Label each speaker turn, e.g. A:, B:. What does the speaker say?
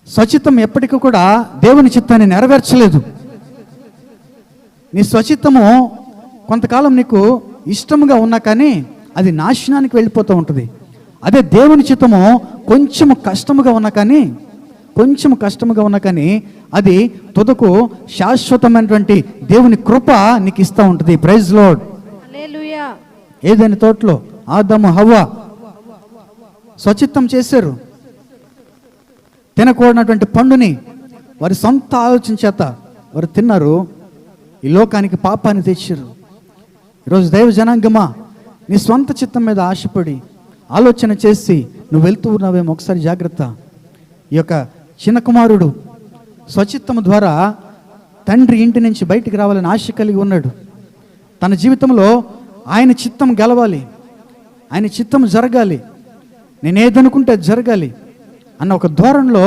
A: స్వచిత్తం ఎప్పటికీ కూడా దేవుని చిత్తాన్ని నెరవేర్చలేదు. నీ స్వచిత్తము కొంతకాలం నీకు ఇష్టముగా ఉన్నా కానీ అది నాశనానికి వెళ్ళిపోతూ ఉంటుంది. అదే దేవుని చిత్తము కొంచెము కష్టముగా ఉన్నా కానీ అది తుదకు శాశ్వతమైనటువంటి దేవుని కృప నీకు ఇస్తూ ఉంటుంది. Praise Lord.
B: హల్లెలూయా.
A: ఏదైనా తోటలో ఆదాము హవ్వ స్వచిత్తం చేశారు. తినకూడనటువంటి పండుని వారి సొంత ఆలోచన చేత వారు తిన్నారు. ఈ లోకానికి పాపాన్ని తెచ్చారు. ఈరోజు దైవ జనాంగమా, నీ స్వంత చిత్తం మీద ఆశపడి ఆలోచన చేసి నువ్వు వెళ్తూ ఉన్నావేమో ఒకసారి జాగ్రత్త. ఈ యొక్క చిన్న కుమారుడు స్వచిత్తము ద్వారా తండ్రి ఇంటి నుంచి బయటికి రావాలని ఆశ కలిగి ఉన్నాడు. తన జీవితంలో ఆయన చిత్తం గెలవాలి, ఆయన చిత్తం జరగాలి, నేనేదనుకుంటే జరగాలి అన్న ఒక ధోరణిలో